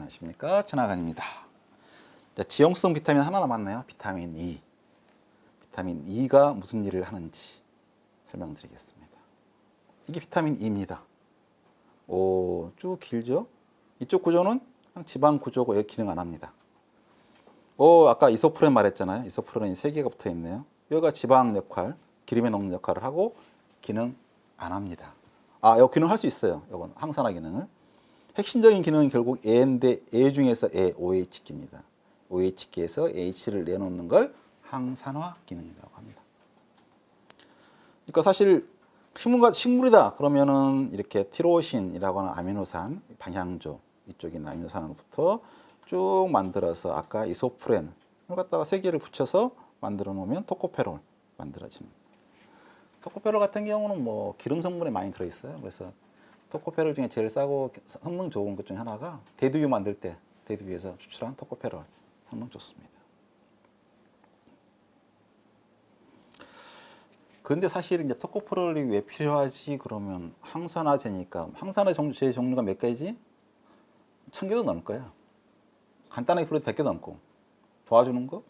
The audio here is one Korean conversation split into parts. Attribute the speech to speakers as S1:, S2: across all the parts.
S1: 안녕하십니까, 천하관입니다. 자, 지용성 비타민 하나 남았네요. 비타민 E. 비타민 E가 무슨 일을 하는지 설명드리겠습니다. 이게 비타민 E입니다. 오, 쭉 길죠? 이쪽 구조는 지방 구조고 여기 기능 안 합니다. 아까 이소프렌 말했잖아요. 이소프렌이 3개가 붙어 있네요. 여기가 지방 역할, 기름에 녹는 역할을 하고 기능 안 합니다. 이 기능 할 수 있어요. 이건 항산화 기능을. 핵심적인 기능은 결국 E인데 E 중에서 E, OH기입니다. OH기에서 H를 내놓는 걸 항산화 기능이라고 합니다. 그러니까 사실 식물이다 그러면은 이렇게 티로신이라고 하는 아미노산 방향조 이쪽인 아미노산으로부터 쭉 만들어서 아까 이소프렌을 갖다가 3개를 붙여서 만들어 놓으면 토코페롤 만들어집니다. 토코페롤 같은 경우는 뭐 기름 성분이 많이 들어 있어요. 그래서 토코페롤 중에 제일 싸고 성능 좋은 것 중에 하나가 대두유 만들 때 대두유에서 추출한 토코페롤 성능 좋습니다. 그런데 사실 이제 토코페롤이 왜 필요하지 그러면 항산화제니까 항산화제 종류가 몇 가지지? 1000개도 넘을 거야. 간단하게 풀어도 100개도 넘고 도와주는 거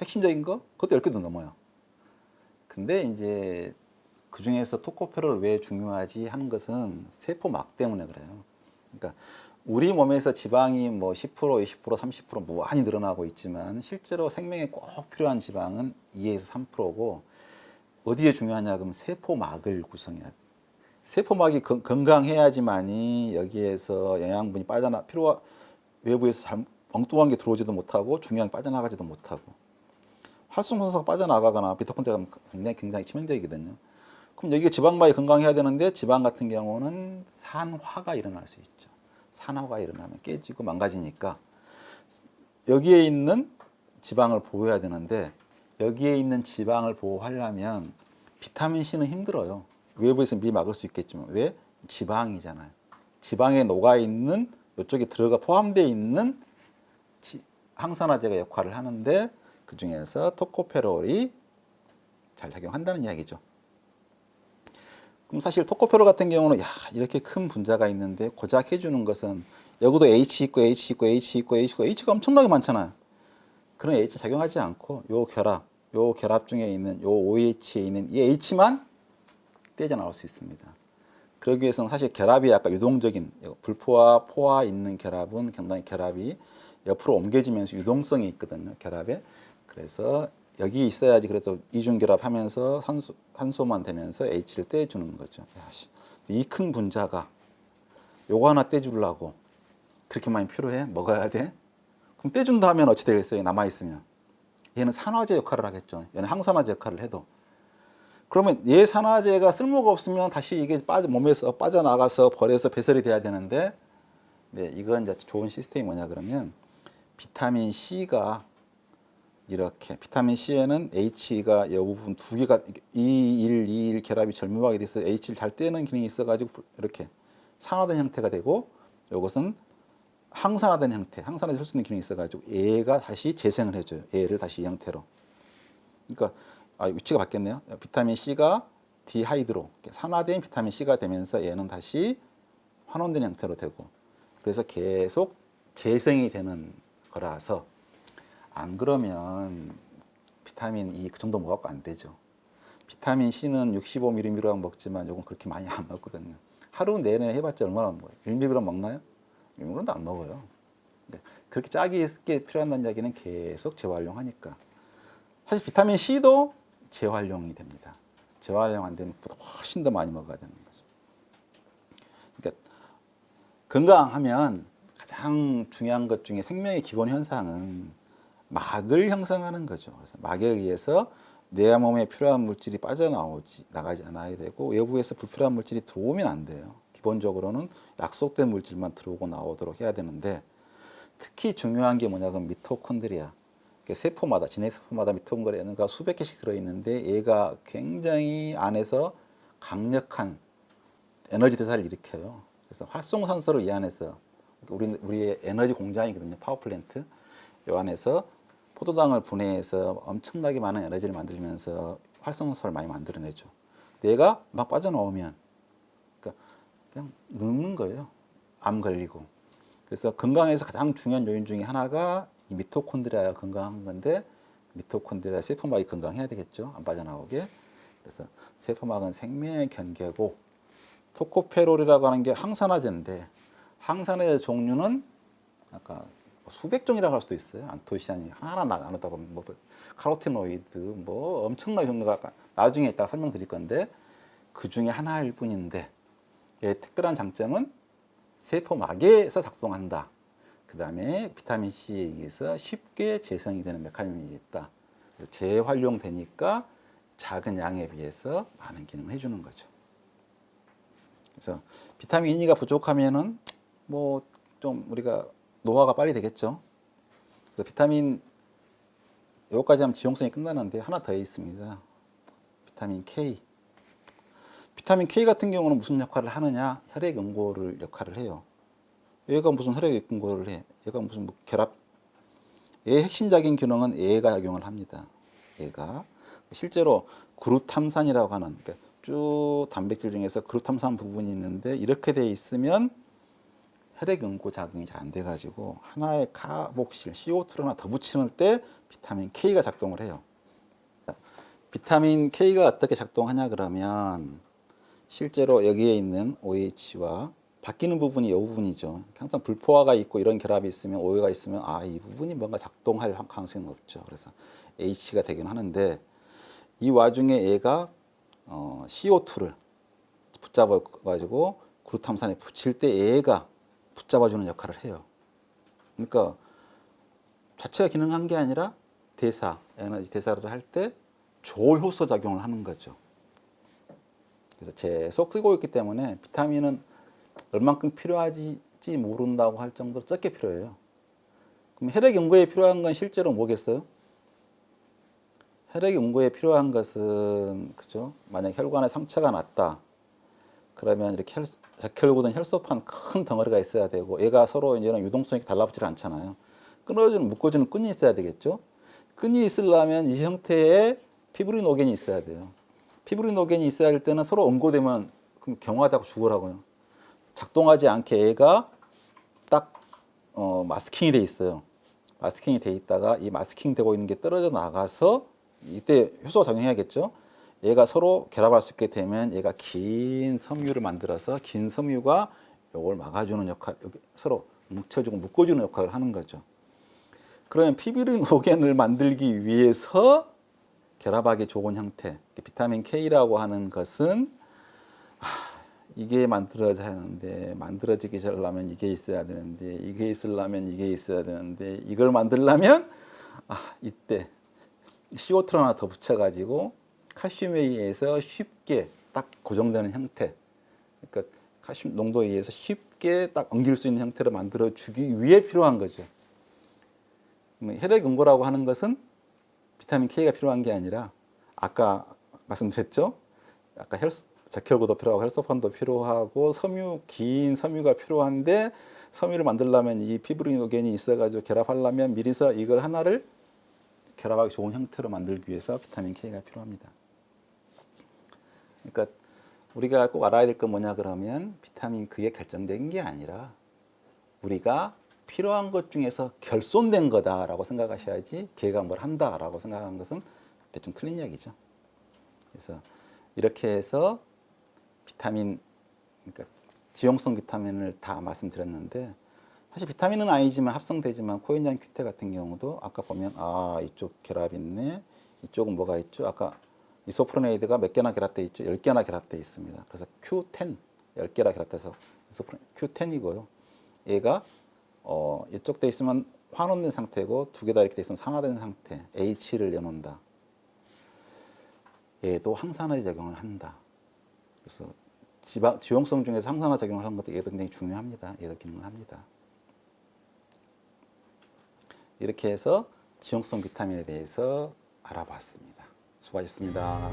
S1: 핵심적인 거 그것도 10개도 넘어요. 근데 이제 그 중에서 토코페롤 왜 중요하지 하는 것은 세포막 때문에 그래요. 그러니까 우리 몸에서 지방이 뭐 10%, 20%, 30% 무한히 늘어나고 있지만 실제로 생명에 꼭 필요한 지방은 2에서 3%고 어디에 중요하냐 그러면 세포막을 구성해야 돼. 세포막이 건강해야지만이 여기에서 영양분이 외부에서 엉뚱한 게 들어오지도 못하고 중요한 게 빠져나가지도 못하고 활성산소가 빠져나가거나 미토콘드리아가 굉장히 치명적이거든요. 그럼 여기가 지방막이 건강해야 되는데 지방 같은 경우는 산화가 일어날 수 있죠. 산화가 일어나면 깨지고 망가지니까 여기에 있는 지방을 보호해야 되는데 여기에 있는 지방을 보호하려면 비타민 C는 힘들어요. 외부에서 미리 막을 수 있겠지만 왜? 지방이잖아요. 지방에 녹아있는 이쪽에 포함되어 있는 항산화제가 역할을 하는데 그 중에서 토코페롤이 잘 작용한다는 이야기죠. 그럼 사실 토코페롤 같은 경우는 이렇게 큰 분자가 있는데 고작 해주는 것은 여기도 H 있고 H 있고 H 있고 H 있고 H가 엄청나게 많잖아요. 그런 H 작용하지 않고 요 결합 중에 있는 요 OH에 있는 이 H만 떼져 나올 수 있습니다. 그러기 위해서는 사실 결합이 약간 유동적인 불포와 포화 있는 결합은 상당히 결합이 옆으로 옮겨지면서 유동성이 있거든요. 결합에. 그래서 여기 있어야지 그래도 이중결합하면서 산소만 되면서 H를 떼주는 거죠. 이 큰 분자가 요거 하나 떼주려고 그렇게 많이 필요해? 먹어야 돼? 그럼 떼준다 하면 어찌 되겠어요? 남아있으면. 얘는 산화제 역할을 하겠죠. 얘는 항산화제 역할을 해도. 그러면 얘 산화제가 쓸모가 없으면 다시 이게 몸에서 빠져나가서 벌에서 배설이 돼야 되는데 이건 이제 좋은 시스템이 뭐냐 그러면 비타민 C가 이렇게 비타민 C에는 H가 이 부분 2개가 2,1 결합이 절묘하게 돼서 H를 잘 떼는 기능이 있어가지고 이렇게 산화된 형태가 되고 이것은 항산화된 형태, 항산화될 수 있는 기능이 있어가지고 얘가 다시 재생을 해줘요. 얘를 다시 이 형태로. 그러니까 위치가 바뀌었네요. 비타민 C가 디하이드로 산화된 비타민 C가 되면서 얘는 다시 환원된 형태로 되고 그래서 계속 재생이 되는 거라서 안 그러면 비타민 E 그 정도 먹어도 안 되죠. 비타민 C는 65mg 먹지만 요건 그렇게 많이 안 먹거든요. 하루 내내 해봤자 얼마나 먹어요? 1mg 먹나요? 1mg도 안 먹어요. 그렇게 짜게 필요한다는 이야기는 계속 재활용하니까. 사실 비타민 C도 재활용이 됩니다. 재활용 안 되면 훨씬 더 많이 먹어야 되는 거죠. 그러니까 건강하면 가장 중요한 것 중에 생명의 기본 현상은 막을 형성하는 거죠. 그래서 막에 의해서 내 몸에 필요한 물질이 나가지 않아야 되고 외부에서 불필요한 물질이 들어오면 안 돼요. 기본적으로는 약속된 물질만 들어오고 나오도록 해야 되는데 특히 중요한 게 뭐냐면 미토콘드리아. 세포마다 진핵세포마다 미토콘드리아가 수백 개씩 들어있는데 얘가 굉장히 안에서 강력한 에너지 대사를 일으켜요. 그래서 활성산소를 이 안에서 우리의 에너지 공장이거든요. 파워플랜트. 이 안에서 포도당을 분해해서 엄청나게 많은 에너지를 만들면서 활성산소를 많이 만들어내죠. 얘가 막 빠져나오면 그냥 늙는 거예요. 암 걸리고. 그래서 건강에서 가장 중요한 요인 중에 하나가 이 미토콘드리아가 건강한 건데 미토콘드리아 세포막이 건강해야 되겠죠. 안 빠져나오게. 그래서 세포막은 생명의 경계고 토코페롤이라고 하는 게 항산화제인데 항산화제 종류는 아까 수백 종이라고 할 수도 있어요. 안토시아닌이 하나하나 나누다 보면 뭐 카로티노이드 뭐 엄청나게 종류가 나중에 이따 설명드릴 건데 그 중에 하나일 뿐인데 얘의 특별한 장점은 세포막에서 작동한다. 그 다음에 비타민 C에 의해서 쉽게 재생이 되는 메커니즘이 있다. 재활용되니까 작은 양에 비해서 많은 기능을 해주는 거죠. 그래서 비타민 E가 부족하면은 뭐 좀 우리가 노화가 빨리 되겠죠. 그래서 비타민 여기까지 하면 지용성이 끝나는데 하나 더 있습니다. 비타민 K. 비타민 K 같은 경우는 무슨 역할을 하느냐? 혈액 응고를 역할을 해요. 얘가 무슨 혈액 응고를 해? 얘가 무슨 뭐 결합? 얘의 핵심적인 기능은 얘가 작용을 합니다. 얘가 실제로 그루탐산이라고 하는 그러니까 쭉 단백질 중에서 그루탐산 부분이 있는데 이렇게 돼 있으면 혈액 응고 작용이 잘 안 돼가지고 하나의 카복실 CO2를 하나 더 붙이는 때 비타민 K가 작동을 해요. 비타민 K가 어떻게 작동하냐 그러면 실제로 여기에 있는 OH와 바뀌는 부분이 이 부분이죠. 항상 불포화가 있고 이런 결합이 있으면 OH가 있으면 이 부분이 뭔가 작동할 가능성이 높죠. 그래서 H가 되긴 하는데 이 와중에 얘가 CO2를 붙잡아 가지고 그루탐산에 붙일 때 얘가 붙잡아주는 역할을 해요. 그러니까 자체가 기능한 게 아니라 대사, 에너지 대사를 할 때 조효소 작용을 하는 거죠. 그래서 계속 쓰고 있기 때문에 비타민은 얼만큼 필요하지 모른다고 할 정도로 적게 필요해요. 그럼 혈액 연구에 필요한 건 실제로 뭐겠어요? 혈액 연구에 필요한 것은 그죠? 만약 혈관에 상처가 났다. 그러면 이렇게 적혈구든 혈소판 큰 덩어리가 있어야 되고 얘가 서로 이제는 유동성이 달라붙지 않잖아요. 끊어주는 묶어주는 끈이 있어야 되겠죠. 끈이 있으려면 이 형태의 피브리노겐이 있어야 돼요. 피브리노겐이 있어야 할 때는 서로 응고되면 그럼 경화하다고 죽으라고요. 작동하지 않게 얘가 딱 마스킹이 돼 있어요. 마스킹이 돼 있다가 이 마스킹 되고 있는 게 떨어져 나가서 이때 효소가 작용해야겠죠. 얘가 서로 결합할 수 있게 되면 얘가 긴 섬유를 만들어서 긴 섬유가 이걸 막아주는 역할, 서로 뭉쳐주고 묶어주는 역할을 하는 거죠. 그러면 피브리노겐을 만들기 위해서 결합하기 좋은 형태, 비타민 K라고 하는 것은 이게 만들어져야 하는데 만들어지기 전려면 이게 있어야 되는데 이게 있으려면 이게 있어야 되는데 이걸 만들려면 이때 CO2 하나 더 붙여가지고 칼슘에 의해서 쉽게 딱 고정되는 형태, 그러니까 칼슘 농도에 의해서 쉽게 딱 엉길 수 있는 형태로 만들어주기 위해 필요한 거죠. 혈액 응고라고 하는 것은 비타민 K가 필요한 게 아니라 아까 말씀드렸죠. 아까 적혈구도 필요하고 혈소판도 필요하고 긴 섬유가 필요한데 섬유를 만들려면 이 피브리노겐이 있어가지고 결합하려면 미리서 이걸 하나를 결합하기 좋은 형태로 만들기 위해서 비타민 K가 필요합니다. 그러니까 우리가 꼭 알아야 될 건 뭐냐 그러면 비타민 K의 결정적인 게 아니라 우리가 필요한 것 중에서 결손된 거다라고 생각하셔야지 걔가 뭘 한다라고 생각하는 것은 대충 틀린 이야기죠. 그래서 이렇게 해서 비타민, 그러니까 지용성 비타민을 다 말씀드렸는데 사실 비타민은 아니지만 합성되지만 코엔자임 Q10 같은 경우도 아까 보면 이쪽 결합 있네. 이쪽은 뭐가 있죠? 아까 이소프로네이드가 몇 개나 결합되어 있죠? 10개나 결합되어 있습니다. 그래서 Q10, 10개나 결합돼서 Q10이고요. 얘가 이쪽 돼 있으면 환원된 상태고 두 개 다 이렇게 돼 있으면 산화된 상태, H를 여놓는다. 얘도 항산화제 작용을 한다. 그래서 지용성 중에서 항산화 작용을 하는 것도 얘도 굉장히 중요합니다. 얘도 기능을 합니다. 이렇게 해서 지용성 비타민에 대해서 알아봤습니다. 수고하셨습니다.